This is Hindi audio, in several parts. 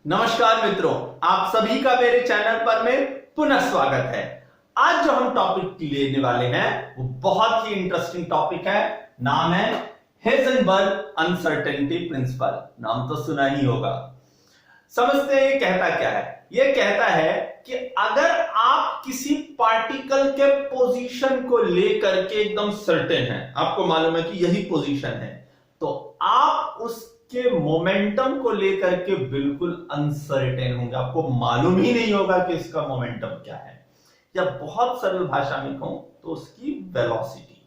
नमस्कार मित्रों, आप सभी का मेरे चैनल पर में पुनः स्वागत है। आज जो हम टॉपिक लेने वाले हैं वो बहुत ही इंटरेस्टिंग टॉपिक है। नाम है हेजनबर्ग अनसर्टेनिटी प्रिंसिपल। नाम तो सुना ही होगा। समझते हैं ये कहता क्या है। ये कहता है कि अगर आप किसी पार्टिकल के पोजीशन को लेकर के एकदम सर्टेन हैं, आपको मालूम है कि यही पोजीशन है, तो आप उसके मोमेंटम को लेकर के बिल्कुल अनसर्टेन होंगे। आपको मालूम ही नहीं होगा कि इसका मोमेंटम क्या है, या बहुत सरल भाषा में कहूं तो उसकी वेलोसिटी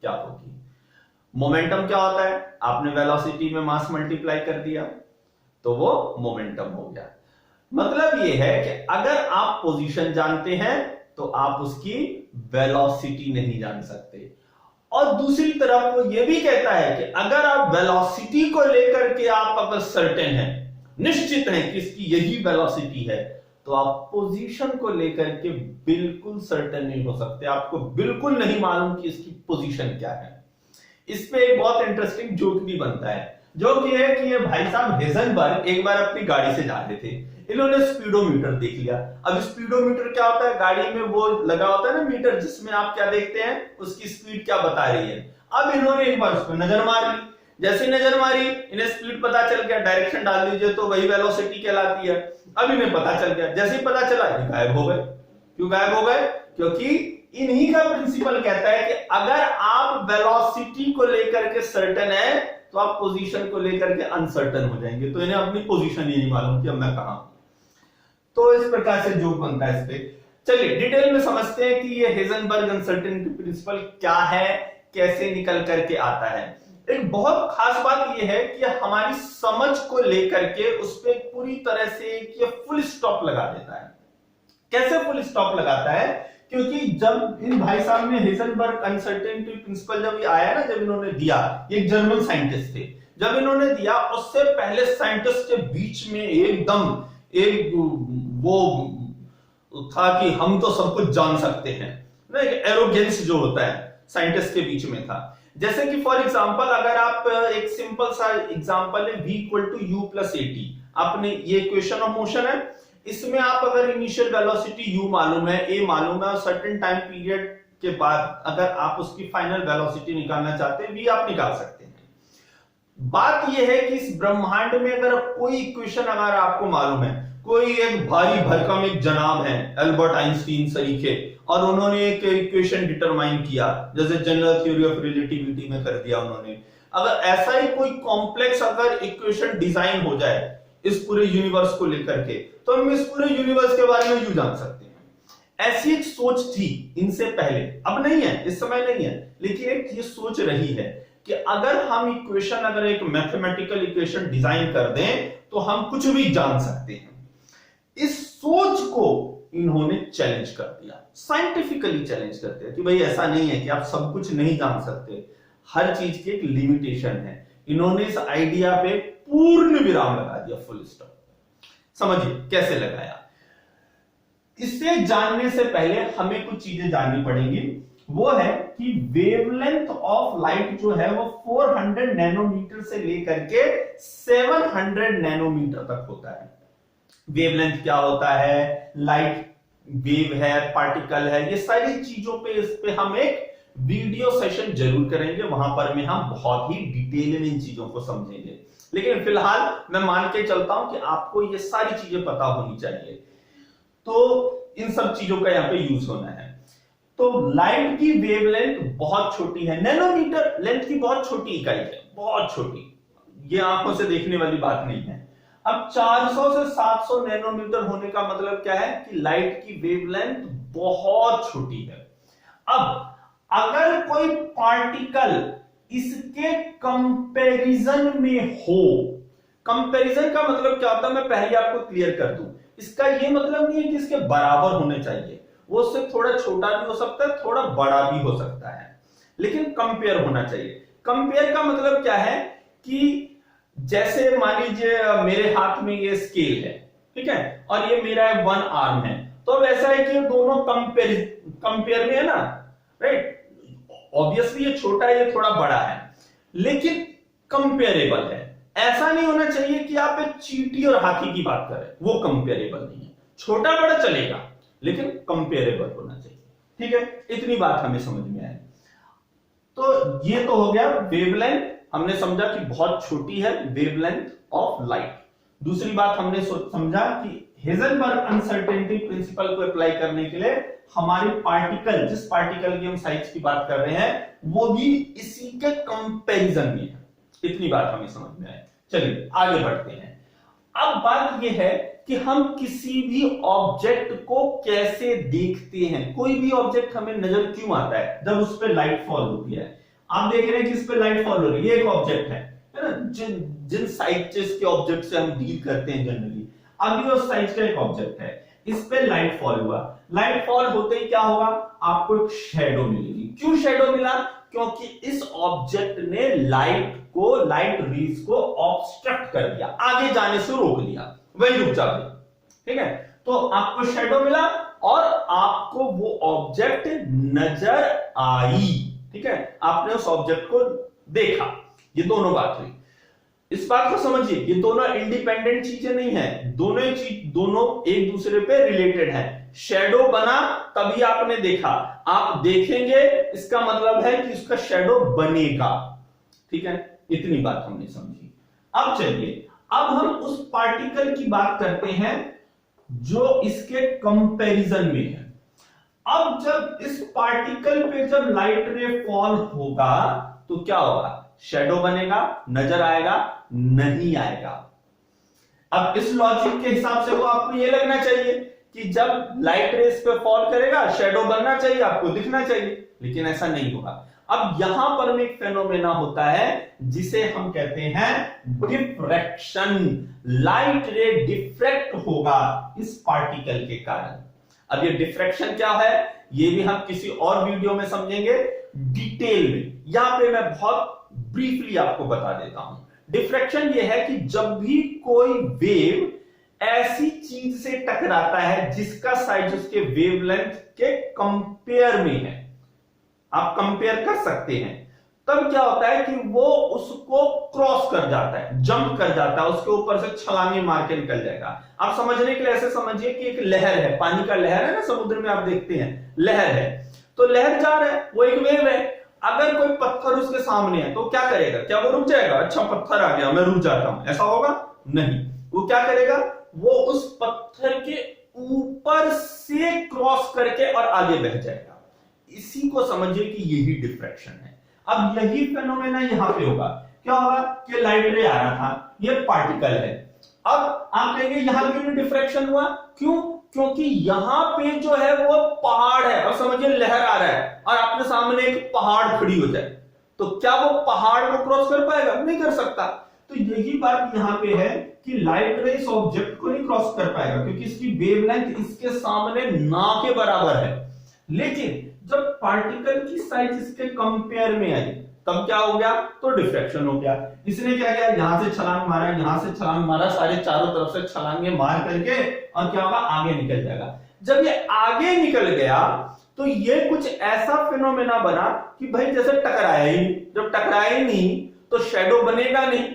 क्या होगी। मोमेंटम क्या होता है? आपने वेलोसिटी में मास मल्टीप्लाई कर दिया तो वो मोमेंटम हो गया। मतलब ये है कि अगर आप पोजीशन जानते हैं तो आप उसकी वेलोसिटी नहीं जान सकते। और दूसरी तरफ वो ये भी कहता है कि अगर आप वेलोसिटी को लेकर के आप अगर सर्टेन हैं, निश्चित हैं कि इसकी यही वेलोसिटी है, तो आप पोजीशन को लेकर के बिल्कुल सर्टेन नहीं हो सकते। आपको बिल्कुल नहीं मालूम कि इसकी पोजीशन क्या है। इस पे एक बहुत इंटरेस्टिंग जोक भी बनता है। जोक ये है कि ये भाई साहब हेजनबर्ग एक बार अपनी गाड़ी से जा रहे थे। इन्होंने स्पीडोमीटर देख लिया। अब स्पीडोमीटर क्या होता है? गाड़ी में वो लगा होता है ना मीटर, जिसमें आप क्या देखते हैं, उसकी स्पीड क्या बता रही है। अब इन्होंने एक बार उस पर नजर मार ली। जैसे नजर मारी, इन्हें स्पीड पता चल गया, डायरेक्शन डाल दीजिए तो वही वेलोसिटी कहलाती है। अब इन्हें पता चल गया, जैसे ही पता चला ये गायब हो गए। क्यों गायब हो गए? क्योंकि इन्हीं का प्रिंसिपल कहता है कि अगर आप वेलोसिटी को लेकर के सर्टेन है तो आप पोजीशन को लेकर के अनसर्टेन हो जाएंगे। तो इन्हें अपनी पोजीशन ही नहीं मालूम कि अब मैं कहां हूं। तो इस प्रकार से जोक बनता है इस पे। चलिए डिटेल में समझते हैं कि ये हेजनबर्ग अनसर्टेनिटी प्रिंसिपल क्या है, कैसे निकल करके आता है। एक बहुत खास बात ये है कि हमारी समझ को लेकर के उस पे पूरी तरह से ये फुल स्टॉप लगा देता है। कैसे फुल स्टॉप लगाता है? क्योंकि जब इन भाई साहब ने हेजनबर्ग अनसर्टेनिटी प्रिंसिपल जब ये आया ना, जब इन्होंने दिया, ये एक जर्मन साइंटिस्ट थे, जब इन्होंने दिया उससे पहले साइंटिस्ट के बीच में एकदम एक वो था कि हम तो सब कुछ जान सकते हैं ना, एक एरोगेंस जो होता है साइंटिस्ट के बीच में था। जैसे कि फॉर एग्जांपल अगर आप एक सिंपल सा एग्जांपल है v equal to u plus at, आपने ये इक्वेशन ऑफ मोशन है, इसमें आप अगर इनिशियल वेलोसिटी u मालूम है, a मालूम है, और सर्टेन टाइम पीरियड के बाद अगर आप उसकी फाइनल वेलोसिटी निकालना चाहते हैं v आप निकाल सकते हैं। बात यह है कि इस ब्रह्मांड में अगर कोई इक्वेशन अगर आपको मालूम है, कोई एक भारी भरकम एक जनाब है एल्बर्ट आइंस्टीन सरीखे, और उन्होंने एक इक्वेशन डिटरमाइन किया, जैसे जनरल थ्योरी ऑफ रिलेटिविटी में कर दिया उन्होंने। अगर ऐसा ही कोई कॉम्प्लेक्स अगर इक्वेशन डिजाइन हो जाए इस पूरे यूनिवर्स को लेकर के, तो हम इस पूरे यूनिवर्स के बारे में यूं जान सकते हैं। ऐसी एक सोच थी इनसे पहले, अब नहीं है, इस समय नहीं है, लेकिन एक ये सोच रही है कि अगर हम इक्वेशन, अगर एक मैथमेटिकल इक्वेशन डिजाइन कर दें तो हम कुछ भी जान सकते हैं। इस सोच को इन्होंने चैलेंज कर दिया, साइंटिफिकली चैलेंज कर दिया कि भाई ऐसा नहीं है कि आप सब कुछ नहीं जान सकते, हर चीज की एक लिमिटेशन है। इन्होंने इस आइडिया पे पूर्ण विराम लगा दिया, फुल स्टॉप। समझिए कैसे लगाया। इसे जानने से पहले हमें कुछ चीजें जाननी पड़ेंगी। वो है कि वेवलेंथ ऑफ लाइट जो है वो 400 नैनोमीटर से लेकर के 700 नैनोमीटर तक होता है। वेवलेंथ क्या होता है, लाइट वेव है, पार्टिकल है, ये सारी चीजों पे इस पे हम एक वीडियो सेशन जरूर करेंगे। वहां पर में हम बहुत ही डिटेल में इन चीजों को समझेंगे, लेकिन फिलहाल मैं मान के चलता हूं कि आपको ये सारी चीजें पता होनी चाहिए। तो इन सब चीजों का यहां पे यूज होना है। तो लाइट की वेवलेंथ बहुत छोटी है, नैनोमीटर लेंथ की बहुत छोटी इकाई है, बहुत छोटी, ये आंखों से देखने वाली बात नहीं है। अब 400 से 700 नैनोमीटर होने का मतलब क्या है कि लाइट की वेवलेंथ बहुत छोटी है। अब अगर कोई पार्टिकल इसके कंपैरिजन में हो, कंपैरिजन का मतलब क्या होता है मैं पहले आपको क्लियर कर दूं। इसका यह मतलब नहीं है कि इसके बराबर होने चाहिए, वो उससे थोड़ा छोटा भी हो सकता है, थोड़ा बड़ा भी हो सकता है, लेकिन कंपेयर होना चाहिए। कंपेयर का मतलब क्या है कि जैसे मान लीजिए मेरे हाथ में ये स्केल है, ठीक है, और ये मेरा 1 आर्म है, तो अब ऐसा है कि दोनों कंपेयर में है ना, राइट। ऑब्वियसली ये छोटा है, ये थोड़ा बड़ा है, लेकिन कंपेरेबल है। ऐसा नहीं होना चाहिए कि आप एक चींटी और हाथी की बात करें, वो कंपेरेबल नहीं है। छोटा बड़ा चलेगा लेकिन कंपेरेबल होना चाहिए। ठीक है, इतनी बात हमें समझ में आई। तो ये तो हो गया वेवलेंथ, हमने समझा कि बहुत छोटी है वेवलेंथ ऑफ लाइट। दूसरी बात हमने समझा कि हेजनबर्ग अनसर्टेनिटी प्रिंसिपल को अप्लाई करने के लिए हमारी पार्टिकल, जिस पार्टिकल की हम साइज की बात कर रहे हैं, वो भी इसी के कंपैरिजन में है। इतनी बात हमें समझ में आई। चलिए आगे बढ़ते हैं। अब बात यह है कि हम किसी भी ऑब्जेक्ट को कैसे देखते हैं। कोई भी ऑब्जेक्ट हमें नजर क्यों आता है? जब उस पर लाइट फॉल होती है। आप देख रहे हैं कि इस पे लाइट फॉल हो रही है, ये एक ऑब्जेक्ट है ना, जिन साइज के ऑब्जेक्ट से हम डील करते हैं जनरली, अभी उस साइज का एक ऑब्जेक्ट है, इस पे लाइट फॉल हुआ। लाइट फॉल होते ही क्या होगा? आपको एक शेडो मिलेगी। क्यों शेडो मिला? क्योंकि इस ऑब्जेक्ट ने लाइट रेज को ऑब्स्ट्रक्ट कर दिया, आगे जाने से रोक दिया, वही रुक जाते। ठीक है, तो आपको शेडो मिला और आपको वो ऑब्जेक्ट नजर आई। ठीक है, आपने उस ऑब्जेक्ट को देखा। ये दोनों बात हुई। इस बात को समझिए, ये दोनों इंडिपेंडेंट चीजें नहीं है, दोनों एक दूसरे पे रिलेटेड है। शेडो बना तभी आपने देखा, आप देखेंगे इसका मतलब है कि उसका शेडो बनेगा। ठीक है, इतनी बात हमने समझी। अब चलिए, अब हम उस पार्टिकल की बात करते हैं जो इसके कंपैरिजन में है। अब जब इस पार्टिकल पे जब लाइट रे फॉल होगा तो क्या होगा? शेडो बनेगा, नजर आएगा, नहीं आएगा। अब इस लॉजिक के हिसाब से वो आपको ये लगना चाहिए कि जब लाइट रेस पे फॉल करेगा शेडो बनना चाहिए, आपको दिखना चाहिए, लेकिन ऐसा नहीं होगा। अब यहां पर में एक फेनोमेना होता है जिसे हम कहते हैं डिफ्रैक्शन। लाइट रे डिफ्रैक्ट होगा इस पार्टिकल के कारण। अब ये डिफ्रैक्शन क्या है, ये भी हम किसी और वीडियो में समझेंगे डिटेल में। यहां पे मैं बहुत ब्रीफली आपको बता देता हूं। डिफ्रैक्शन ये है कि जब भी कोई वेव ऐसी चीज से टकराता है जिसका साइज उसके वेवलेंथ के कंपेयर में है, आप कंपेयर कर सकते हैं, तब क्या होता है कि वो उसको क्रॉस कर जाता है, जंप कर जाता है, उसके ऊपर से छलांगे मार के निकल जाएगा। आप समझने के लिए ऐसे समझिए कि एक लहर है, पानी का लहर है ना, समुद्र में आप देखते हैं लहर है, तो लहर जा रहा है, वो एक वेव है। अगर कोई पत्थर उसके सामने है तो क्या करेगा? क्या वो रुक जाएगा? अच्छा पत्थर आ गया, मैं रुक जाता हूं, ऐसा होगा? नहीं। वो क्या करेगा? वो उस पत्थर के ऊपर से क्रॉस करके और आगे बह जाएगा। इसी को समझिए कि यही डिफ्रैक्शन है। अब यही फेनोमेना यहां पे होगा। क्या होगा कि लाइट रे आ रहा था, ये पार्टिकल है। अब आप कहेंगे यहां क्यों डिफ्रैक्शन हुआ? क्यों? क्योंकि यहां पे जो है वो पहाड़ है, और समझिए लहर आ रहा है और आपके सामने एक पहाड़ खड़ी हो जाए, तो क्या वो पहाड़ को क्रॉस कर पाएगा? नहीं कर सकता। तो यही बात यहां पे है कि लाइट रे इस ऑब्जेक्ट को नहीं क्रॉस कर पाएगा क्योंकि इसकी वेवलेंथ इसके सामने ना के बराबर है। लेकिन जब पार्टिकल की साइज इसके कंपेयर में आई तब क्या हो गया? तो डिफ्रैक्शन हो गया। इसने क्या किया? यहां से छलांग मारा, यहां से छलांग मारा, सारे चारों तरफ से छलांगे मार करके, और क्या होगा? आगे निकल जाएगा। जब ये आगे निकल गया तो ये कुछ ऐसा फिनोमेना बना कि भाई जैसे टकराया ही, जब टकराया ही नहीं तो शेडो बनेगा नहीं।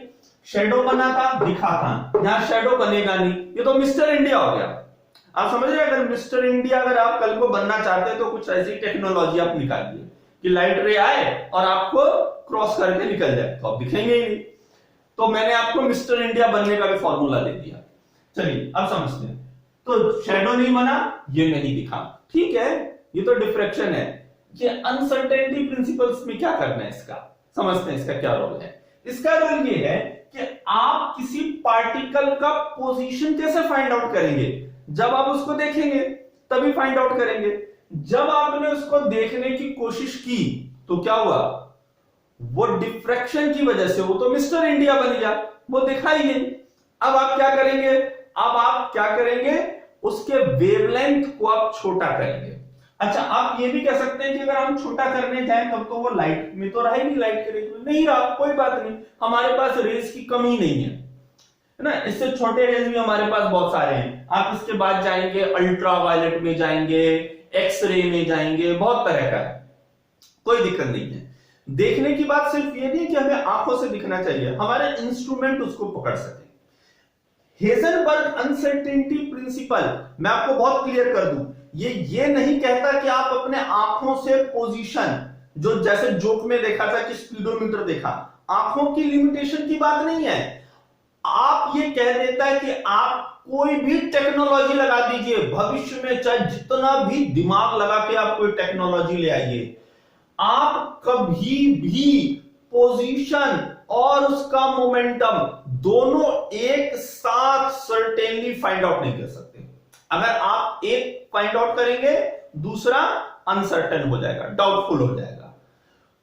शेडो बना था, दिखा था, यहां शेडो बनेगा नहीं, ये तो मिस्टर इंडिया हो गया। आप समझ रहे हैं? अगर मिस्टर इंडिया अगर आप कल को बनना चाहते हैं तो कुछ ऐसी टेक्नोलॉजी आप निकालिए कि लाइट रे आए और आपको क्रॉस करके निकल जाए, तो आप दिखेंगे ही नहीं। तो मैंने आपको मिस्टर इंडिया बनने का भी फॉर्मूला दे दिया। चलिए अब समझते हैं। तो शेडो नहीं बना, ये नहीं दिखा, ठीक है, ये तो डिफ्रैक्शन है। ये अनसर्टेनिटी प्रिंसिपल्स में क्या करना है इसका, समझते हैं इसका क्या रोल है। इसका रोल ये है कि आप किसी पार्टिकल का पोजीशन कैसे फाइंड आउट करेंगे? जब आप उसको देखेंगे तभी फाइंड आउट करेंगे। जब आपने उसको देखने की कोशिश की तो क्या हुआ? वो डिफ्रैक्शन की वजह से वो तो मिस्टर इंडिया बन गया, वो दिखाई नहीं। अब आप क्या करेंगे? अब आप क्या करेंगे? उसके वेवलेंथ को आप छोटा करेंगे। अच्छा, आप ये भी कह सकते हैं कि अगर हम छोटा करने जाएं तब तो वो लाइट में तो रहा ही नहीं, लाइट के रेंज में नहीं रहा, कोई बात नहीं, हमारे पास रेज की कमी नहीं है ना। इससे छोटे रेज भी हमारे पास बहुत सारे हैं। आप इसके बाद जाएंगे अल्ट्रा वायलेट में जाएंगे, एक्सरे में जाएंगे, बहुत तरह का है, कोई दिक्कत नहीं है। देखने की बात सिर्फ ये नहीं कि हमें आंखों से दिखना चाहिए, हमारे इंस्ट्रूमेंट उसको पकड़ सके। हेजनबर्ग अनसर्टेनिटी प्रिंसिपल मैं आपको बहुत क्लियर कर दूं, ये नहीं कहता कि आप अपने आंखों से पोजीशन, जो जैसे जोक में देखा था कि स्पीडोमीटर देखा, आंखों की लिमिटेशन की बात नहीं है। आप ये कह देता है कि आप कोई भी टेक्नोलॉजी लगा दीजिए, भविष्य में चाहे जितना भी दिमाग लगा के आप कोई टेक्नोलॉजी ले आइए, आप कभी भी पोजीशन और उसका मोमेंटम दोनों एक साथ सर्टेनली फाइंड आउट नहीं कर सकते। अगर आप एक फाइंड आउट करेंगे, दूसरा अनसर्टेन हो जाएगा, डाउटफुल हो जाएगा।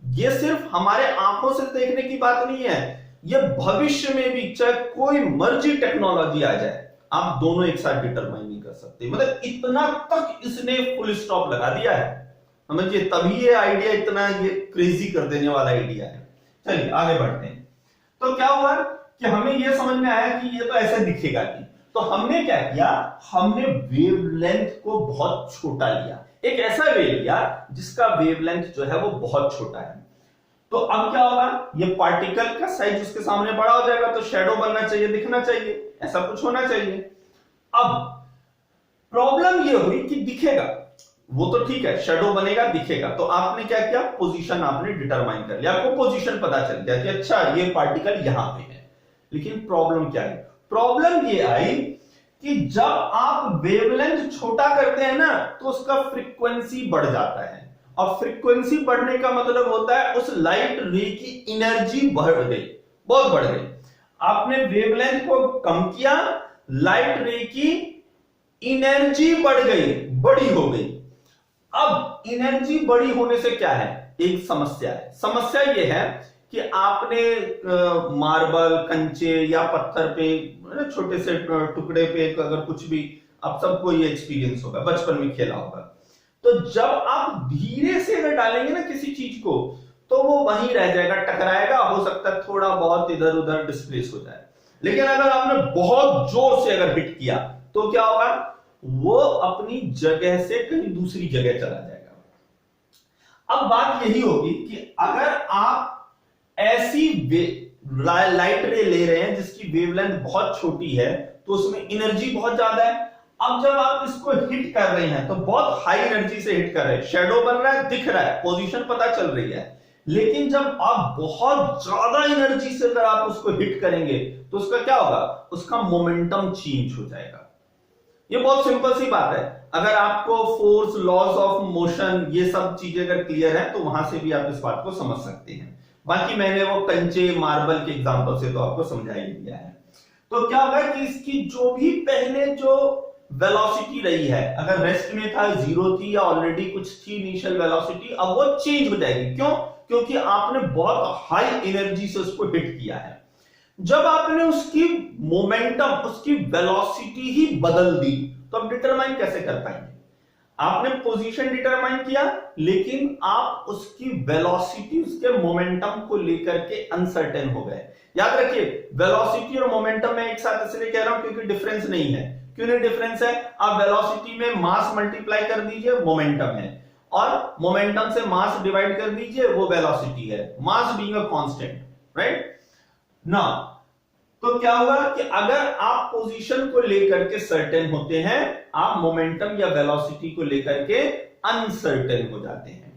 ये सिर्फ हमारे आंखों से देखने की बात नहीं है, ये भविष्य में भी चाहे कोई मर्जी टेक्नोलॉजी आ जाए, आप दोनों एक साथ डिटरमाइन नहीं कर सकते। मतलब इतना तक इसने फुल स्टॉप लगा दिया है, समझिए, तभी ये आइडिया इतना ये क्रेजी कर देने वाला आइडिया है। चलिए आगे बढ़ते हैं। तो क्या हुआ कि हमें ये समझ में आया कि ये तो ऐसे दिखेगा नहीं, तो हमने क्या किया, हमने वेवलेंथ को बहुत छोटा लिया, एक ऐसा वेव लिया जिसका वेवलेंथ जो है वो बहुत छोटा है। तो अब क्या होगा, ये पार्टिकल का साइज उसके सामने बड़ा हो जाएगा, तो शेडो बनना चाहिए, दिखना चाहिए, ऐसा कुछ होना चाहिए। अब प्रॉब्लम ये हुई कि दिखेगा, वो तो ठीक है, शेडो बनेगा, दिखेगा, तो आपने क्या किया, पोजीशन आपने डिटरमाइन कर लिया, आपको पोजीशन पता चल गया कि अच्छा ये पार्टिकल यहां पे है। लेकिन प्रॉब्लम क्या है, प्रॉब्लम ये आई कि जब आप वेवलेंथ छोटा करते हैं ना, तो उसका फ्रीक्वेंसी बढ़ जाता है, और फ्रीक्वेंसी बढ़ने का मतलब होता है उस लाइट रे की एनर्जी बढ़ गई, बहुत बढ़ गई। आपने वेवलेंथ को कम किया, लाइट रे की एनर्जी बढ़ गई, बड़ी हो गई। अब एनर्जी बड़ी होने से क्या है, एक समस्या है। समस्या यह है कि आपने मार्बल, कंचे या पत्थर पे, छोटे से टुकड़े पे अगर कुछ भी, आप सबको ये एक्सपीरियंस होगा, बचपन में खेला होगा, तो जब आप धीरे से अगर डालेंगे ना किसी चीज को, तो वो वहीं रह जाएगा, टकराएगा, हो सकता है थोड़ा बहुत इधर उधर डिस्प्लेस हो जाए। लेकिन अगर आपने बहुत जोर से अगर हिट किया, तो क्या होगा, वो अपनी जगह से कहीं दूसरी जगह चला जाएगा। अब बात यही होगी कि अगर आप ऐसी लाइट रे ले रहे हैं जिसकी वेवलेंथ बहुत छोटी है, तो उसमें एनर्जी बहुत ज्यादा है। अब जब आप इसको हिट कर रहे हैं तो बहुत हाई एनर्जी से हिट कर रहे हैं, शेडो बन रहा है, दिख रहा है, पोजीशन पता चल रही है। लेकिन जब आप बहुत ज्यादा एनर्जी से अगर आप उसको हिट करेंगे, तो उसका क्या होगा, उसका मोमेंटम चेंज हो जाएगा। ये बहुत सिंपल सी बात है, अगर आपको फोर्स, लॉज ऑफ मोशन, ये सब चीजें अगर क्लियर है, तो वहां से भी आप इस बात को समझ सकते हैं। बाकी मैंने वो कंचे, मार्बल के एग्जांपल से तो आपको समझा ही दिया है। तो क्या होगा कि इसकी जो भी पहले जो वेलोसिटी रही है, अगर रेस्ट में था, जीरो थी या ऑलरेडी कुछ थी इनिशियल वेलोसिटी, अब वो चेंज हो जाएगी। क्यों, क्योंकि आपने बहुत हाई एनर्जी से उसको हिट किया है। जब आपने उसकी मोमेंटम, उसकी वेलोसिटी ही बदल दी, तो आप डिटरमाइन कैसे कर पाएंगे। आपने पोजीशन डिटरमाइन किया, लेकिन आप उसकी वेलोसिटी, उसके मोमेंटम को लेकर के अनसर्टेन हो गए। याद रखिए, वेलोसिटी और मोमेंटम में एक साथ इसलिए कह रहा हूं क्योंकि डिफरेंस नहीं है। क्यों नहीं डिफरेंस है, आप वेलोसिटी में मास मल्टीप्लाई कर दीजिए, मोमेंटम है, और मोमेंटम से मास डिवाइड कर दीजिए, वो वेलोसिटी है, मास बीइंग अ कांस्टेंट, राइट ना। तो क्या हुआ कि अगर आप पोजीशन को लेकर के सर्टेन होते हैं, आप मोमेंटम या वेलोसिटी को लेकर के अनसर्टेन हो जाते हैं।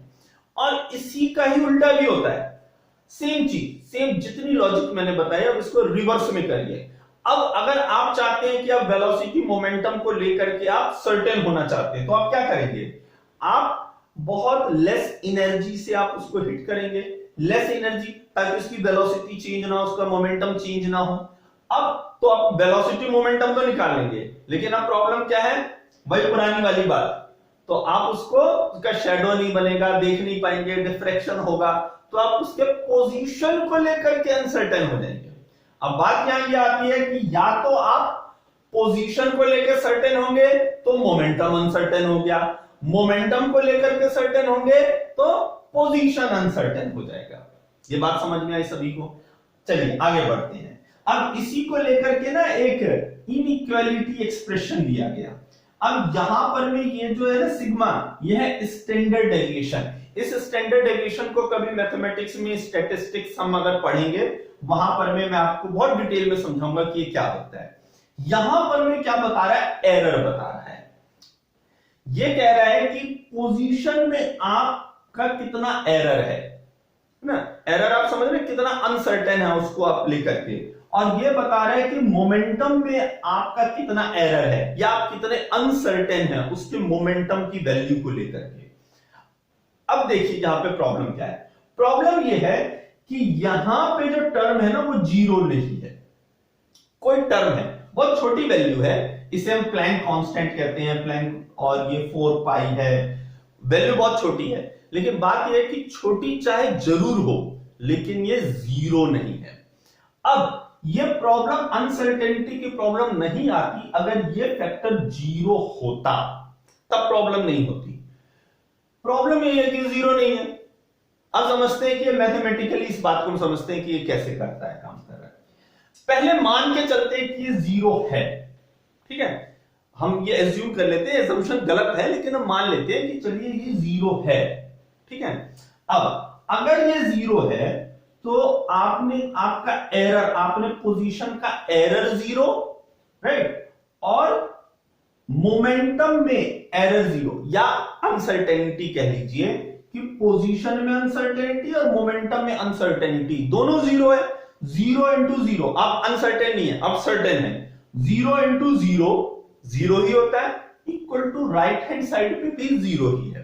और इसी का ही उल्टा भी होता है, सेम चीज, सेम जितनी लॉजिक मैंने बताया, अब इसको रिवर्स में करिए। अब अगर आप चाहते हैं कि आप वेलोसिटी, मोमेंटम को लेकर के आप सर्टेन होना चाहते हैं, तो आप क्या करेंगे, आप बहुत लेस एनर्जी से आप उसको हिट करेंगे, लेस एनर्जी, ताकि उसकी वेलोसिटी चेंज ना हो, उसका मोमेंटम चेंज ना हो। अब तो आप वेलोसिटी, मोमेंटम तो निकाल लेंगे, लेकिन अब प्रॉब्लम क्या है, वही पुरानी वाली बात, तो आप उसका शेडो नहीं बनेगा, देख नहीं पाएंगे, डिफ्रैक्शन होगा, तो आप उसके पोजीशन को लेकर के अनसर्टेन हो जाएंगे। अब बात यहां ये आती है कि या तो आप पोजीशन को लेकर सर्टेन होंगे, तो मोमेंटम अनसर्टेन हो गया, मोमेंटम को लेकर के सर्टेन होंगे, तो पोजीशन अनसर्टेन हो जाएगा। ये बात समझ में आई सभी को। चलिए आगे बढ़ते हैं। अब इसी को लेकर के ना एक इनइक्वालिटी एक्सप्रेशन दिया गया। अब यहां पर भी ये जो है ना सिग्मा, ये है स्टैंडर्ड डेविएशन। इस स्टैंडर्ड डेविएशन को कभी मैथमेटिक्स में स्टैटिस्टिक्स हम अगर पढ़ेंगे वहां पर मैं आपको बहुत डिटेल में समझाऊंगा कि ये क्या होता है। यहां पर मैं क्या बता रहा है, एरर बता रहा है। ये कह रहा है कि पोजीशन में आपका कितना एरर है ना, एरर आप समझ रहे हैं, कितना अनसर्टेन है उसको आप लेकर के, और ये बता रहा है कि मोमेंटम में आपका कितना एरर है या आप कितने अनसर्टेन है उसके मोमेंटम की वैल्यू को लेकर के। अब देखिए यहां पे प्रॉब्लम क्या है, प्रॉब्लम ये है कि यहां पे जो टर्म है ना वो जीरो नहीं है, कोई टर्म है बहुत छोटी वैल्यू है, इसे हम प्लैंक कांस्टेंट कहते हैं, प्लैंक, और ये 4 पाई है, वैल्यू बहुत छोटी है। लेकिन बात यह है कि छोटी चाहे जरूर हो लेकिन ये जीरो नहीं है। अब ये प्रॉब्लम अनसर्टेनिटी की प्रॉब्लम नहीं आती अगर ये फैक्टर जीरो होता, तब प्रॉब्लम नहीं होती। प्रॉब्लम ये है कि जीरो नहीं है। अब समझते हैं कि मैथमेटिकली इस बात को हम समझते हैं कि ये कैसे करता है, काम कर रहा है। पहले मान के चलते हैं कि ये जीरो है, ठीक है, हम ये एज्यूम कर लेते हैं, एजम्पशन गलत है लेकिन हम मान लेते हैं कि चलिए ये जीरो है, ठीक है। अब अगर ये जीरो है तो आपका एरर, आपने पोजीशन का एरर जीरो, राइट, और मोमेंटम में एरर जीरो या अनसर्टेनिटी कह लीजिए कि पोजीशन में अनसर्टेनिटी और मोमेंटम में अनसर्टेनिटी दोनों जीरो है। जीरो इंटू जीरो, अब अनसर्टेन नहीं है, अब सर्टेन है। जीरो इंटू जीरो जीरो ही होता है, equal to right hand side पे भी जीरो ही है,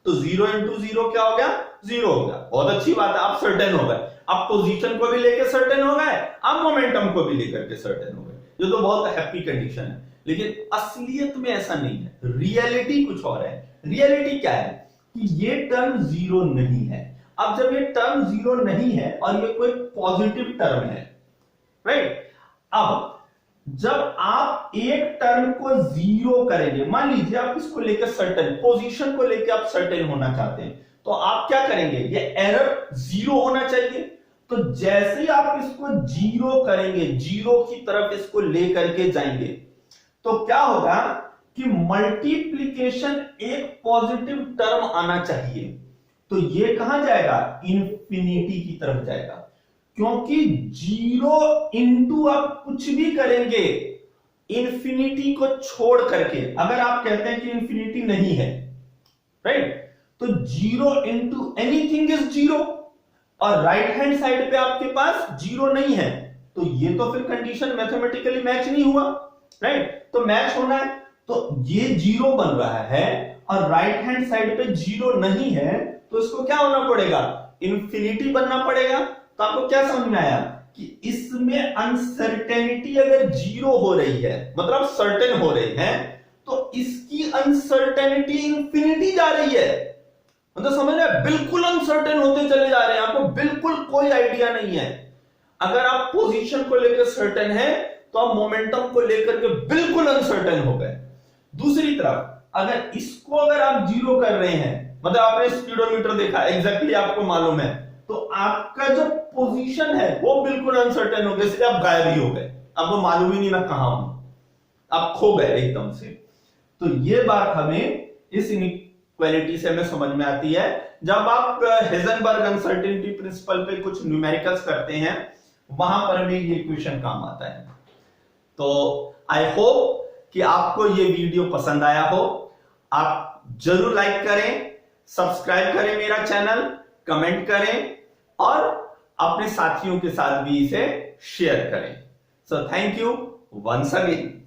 तो जीरो इंटू जीरो क्या हो गया, जीरो हो गया। बहुत अच्छी बात है, आप सर्टेन हो गए, आप पोजीशन को भी लेकर सर्टेन हो गए, आप मोमेंटम को भी लेकर के सर्टेन हो गए, ये तो बहुत हैप्पी कंडीशन है। लेकिन असलियत में ऐसा नहीं है, रियलिटी कुछ और है। रियलिटी क्या है कि ये टर्म जीरो नहीं है। अब जब ये टर्म जीरो नहीं है और ये कोई पॉजिटिव टर्म है, राइट, अब जब आप एक टर्म को जीरो करेंगे, मान लीजिए आप इसको लेकर सर्टेन, पोजीशन को लेकर आप सर्टेन होना चाहते हैं, तो आप क्या करेंगे, ये एरर जीरो होना चाहिए। तो जैसे ही आप इसको जीरो करेंगे, जीरो की तरफ इसको लेकर के जाएंगे, तो क्या होगा कि मल्टीप्लीकेशन एक पॉजिटिव टर्म आना चाहिए, तो ये कहां जाएगा, इंफिनिटी की तरफ जाएगा, क्योंकि जीरो इंटू आप कुछ भी करेंगे इंफिनिटी को छोड़ करके, अगर आप कहते हैं कि इंफिनिटी नहीं है, राइट, तो zero into anything is zero, और राइट हैंड साइड पे आपके पास जीरो नहीं है, तो ये तो फिर कंडीशन मैथमेटिकली मैच नहीं हुआ, राइट। तो मैच होना है, तो ये जीरो बन रहा है और राइट हैंड साइड पे जीरो नहीं है, तो इसको क्या होना पड़ेगा, इंफिनिटी बनना पड़ेगा। तो आपको क्या समझ में आया कि इसमें अनसर्टेनिटी अगर जीरो हो रही है, मतलब सर्टेन हो रही है, तो इसकी अनसर्टेनिटी इंफिनिटी जा रही है, मतलब समझ रहे, बिल्कुल अनसर्टेन होते चले जा रहे हैं, आपको बिल्कुल कोई आइडिया नहीं है। अगर आप पोजीशन को लेकर सर्टेन है तो आप मोमेंटम को लेकर के बिल्कुल अनसर्टेन हो गए। दूसरी तरफ अगर इसको अगर आप जीरो कर रहे हैं, मतलब आपने स्पीडोमीटर देखा, एग्जैक्टली आपको मालूम है, तो आपका जो पोजीशन है वो बिल्कुल अनसर्टेन हो गया, इसलिए आप गायब ही हो गए, आपको मालूम ही नहीं ना कहां हूं, आप खो गए एकदम से। तो ये बात हमें इस इनइक्वालिटी से हमें समझ में आती है जब आप हेजनबर्ग अनसर्टेनिटी प्रिंसिपल पे कुछ न्यूमेरिकल्स करते हैं, वहां पर हमें ये इक्वेशन काम आता है। तो आई होप कि आपको ये वीडियो पसंद आया हो, आप जरूर लाइक करें, सब्सक्राइब करें मेरा चैनल, कमेंट करें और अपने साथियों के साथ भी इसे शेयर करें। So thank you once again.